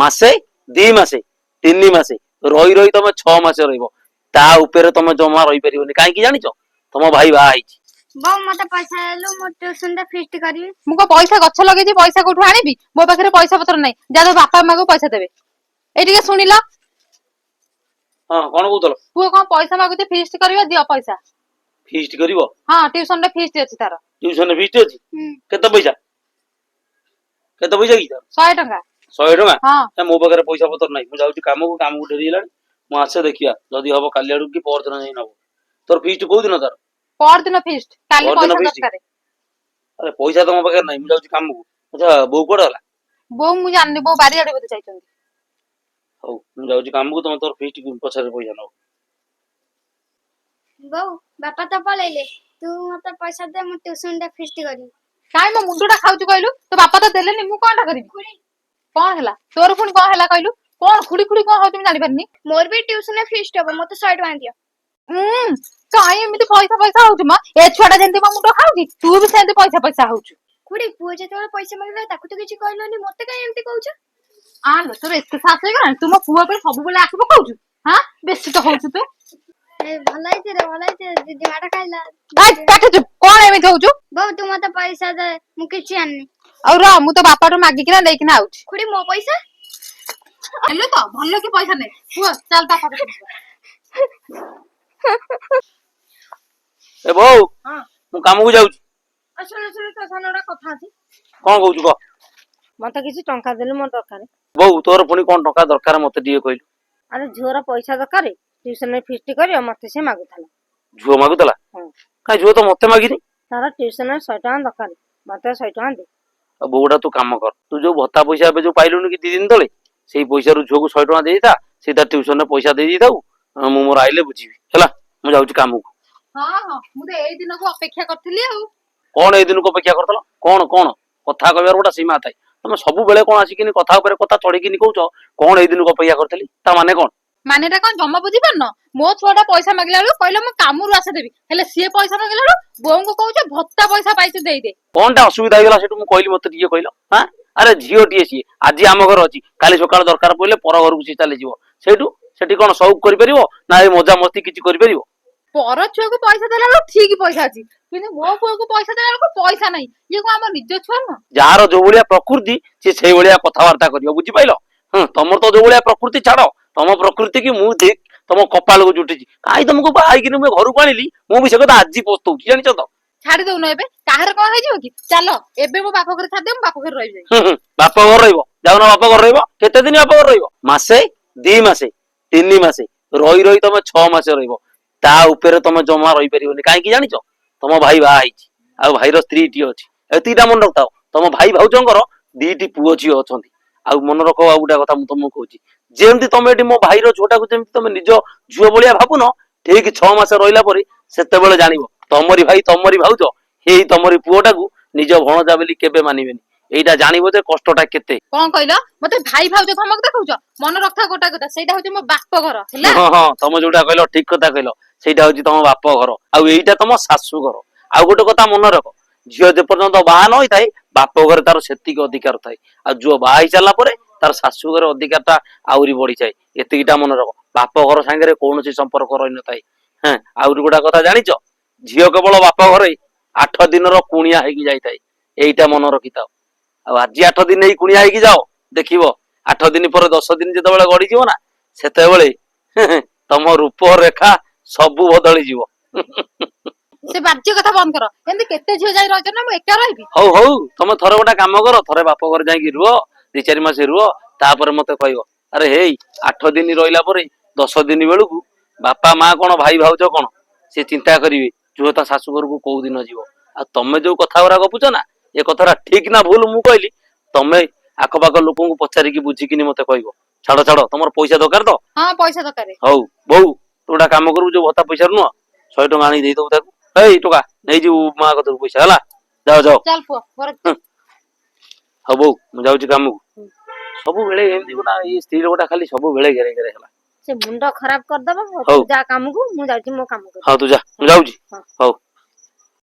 मासे दी मासे तीन मासे रही रही तुम 6 मास ता उपरे तुम जमा रही पारिबनी काहे की जानिचो तुम भाई बा आइछि बहु मते पैसा हेलु मो ट्यूशन रे फीस्ट करी मु को पैसा गछ लगेछि पैसा कोठु आनिबी मो पाखरे पैसा पत्र नै जा तो बापा मां को पैसा देबे ए टिके सुनिला हां कोन कहतलो पुओ कोन पैसा मागुते फीस्ट करबा दियो पैसा फीस्ट करिवो हां ट्यूशन रे फीस्ट अछि तार ट्यूशन रे फीस्ट अछि केते पैसा की 100 टका 100 टका हां मो पाखरे पैसा पत्र नै मु जाउछि काम को डेरी हेलानी मु आसे देखिया जदी हबो काली आडू की पर दिन नै नबो तोर फीस्ट को दिन तार पर दिन फीस्ट काली पैसा दरकार अरे पैसा तुम पाखरे नै मु जाउछि काम को अच्छा बो कोड हला बो मु जाननी बो बारी आडे बते चाइछन हौ मु जाउछि काम को तुम तोर फीस्ट पछरे पैसा नबो बहु बापा तो पळैले तू मते पैसा दे मु ट्यूशन रे फीस्ट करी काई मो मुंडुटा खाउछु कहलु तो बापा तो देलेनी मु कोनटा करबी कोन हला तोर पुनी कोन हला कहलु कोन खुडी खुडी कोन होतु जानि परनी मोर भी ट्यूशन रे फीस्ट हबो मते 100 टका दियो काई एमिति पैसा पैसा होतु मा ए छुआटा जेंति मा मुंडो खाउची तू भी सेंति पैसा पैसा होउछु खुडी पुओ जेते पैसा मागला ताकू तो किछि कहलोनी मते काई एमिति कहउछ आलो तोर एते सास हे गना तुम पुआ पे सब बेले आखिबो कहउछु हां बेसी तो होउछु तू ए भलाइते दीदी माटा खाइला गाइस काटे चुप कोन एमिति होउछु बहु तू मते पैसा दे मु किछि आन्नी और रा मु तो बापा तो मागी किना लेकिन आउछ खुडी मो पैसा हेलो तो भल्लो के पैसा नै पुआ चल बापा के ए बो हां मु काम को जाउछि सुन तो सानोडा कथा अछि कोन कहउछु को मते किछि टंका देले मोर दरकार बो तोर पुनी कोन टंका दरकार मते दिए कहिलु अरे झोरा पैसा दरकार ट्यूशन में फीस्ट करियो मते से मागुथला झुओ मागुतला काई झुओ तो मते मागिनी तारा ट्यूशन में 100 टका दरकार मते 100 टका दे बोडा तू काम कर तू जो भत्ता पैसा जो पाइलुनी कि 2 दिन तले सेई पैसा रु झुओ को 100 टका देइता सीधा ट्यूशन में पैसा दे दिताऊ मु मोर आइले बुझीबी हला मु जाउची काम को हां हां मु तो एई दिन को अपेक्षा करथली आ कोन एई दिन को अपेक्षा करतलो कोन कोन कथा कहबार गोटा सीमा थाई तुम सब बेले कोन आसी किनी कथा ऊपर कथा चढ़ी किनी कहउछो कोन एई दिन को अपेक्षा करथली ता माने कोन मानेटा कोन जम्मा बुझी परनो मो छुआटा पैसा मागला लो कहले म कामरु आसे देबी हेले सिए पैसा मागला लो बों को कहउछ भत्ता पैसा पाइछ देई दे कोनटा असुविधा होइला सेटु मु कहली मते टिके कहलो हां अरे झियो टिए सी आज आम घर अछि काली सकाळ दरकार पइले पर घर को सी चली जीवो सेटु सेठी कोन सौक करि परिबो ना ए मजा मस्ती किछि करि परिबो पर छुआ को पैसा देला लो ठीक पैसा अछि किने मो पुआ को पैसा देला को पैसा नै ये को हमर निज छुआ न जार जो भलिया प्रकृति से सेई भलिया कथा वार्ता करियो बुझि पाइलो तमर तो जो भलिया प्रकृति छाड़ो तम प्रकृति की मु देख तम कपाल को जुटी काई तुमको बाई कि मैं घर को आनिली मु भी से कथा आज पोस्तौ कि जानिछ तो छाड़ी दउनो एबे काहर कोन हे जिवो कि चलो एबे मो बाप घर छाड़ दे मो बाप घर रहि जाई बाप घर रहइबो जाउना बाप घर रहइबो केते दिन बाप घर रहइबो मासे 2 मासे 3 मासे रही रही तुम 6 मास रहइबो ता उपरे तुम जमा रही परिबनी काहे की जानिछ तुम भाई बा आइछि आ भाई रो स्त्री टी अछि एतीटा मन रखताओ तुम भाई भाउजंकर दीटी पुओ छी अछंती आ मन रखो आ गुटा कथा मु तुमको कहूची जेमती तुम एटी मो भाई रो छोटा को जेमती तुम निज झुओ बलिया भाबुनो ठीक 6 मास रहिला परे सेते बेले जानिबो तमरी भाई तमरी भाउजो हेई तमरी पुओटा को निज भणजा बेली केबे मानिबेनी एइटा जानिबो जे कष्टटा केते कोन कहलो मते भाई भाउजो धमक देखौछ मन रखता गोटा कथा सेटा होची मो बाप घर हैला हां हां तुम जोटा कहलो ठीक कथा कहलो सेटा होची तुम बाप घर आ एइटा तुम सासू घर आ गोटे कथा मन रख झियो जे पर्यंत बाहा न होई थाई बाप घर तार सेतिक अधिकार थाई आ जो बाहा ही चला परे तार सासू घर अधिकारटा आउरी बढ़ी जाए एतिकिटा मन रख बाप घर संगे कौन संपर्क रही न थाई हां आउरी गोटा कथा जानिछ झियो केवल बाप घर 8 दिन रो कुणिया हेकी जाई थाई एइटा मन रखिताओ आ आज 8 दिन ही कुणिया हेकी जाओ देखिबो 8 दिन पर 10 दिन जते बेले गडी जीवो ना सेते बेले तम रूप रेखा सब बदली जीवो से बाज्य कथा बंद करो एंदी केते झियो जाई रहछ ना मु एका रहिबी हौ हौ तुम थरे गोटा काम करो थरे बाप घर जाई रुओ 2-4 मास रुओ तापर मते कहइबो अरे हेई 8 दिन रहिला परे 10 दिन बेलु बापा मां कोन भाई भाउजो कोन से चिंता करिवे जो ता सासू घर को को दिन जीवो आ तमे जो कथा वरा गपुछ ना ए कथारा ठीक ना भूल मु कहली तमे आखपाख लोक को पचारि की बुझी किनी मते कहइबो छाड़ो छाड़ो तुमर पैसा दरकार तो हां पैसा दरकार हौ बहु तोडा काम करू जो भत्ता पैसा नु 100 टका आनी देई दउ ताकू एई टका नै जो मां कतर पैसा हला जाओ जाओ चल पो घर हौ बहु मु जाउची काम को सब बेले एमदी गोटा ई स्त्री गोटा खाली सब बेले घेरे घेरे हला से मुंडा खराब कर दबा जा काम को मु जाउची मो काम कर हां तू जा मु जाउची हौ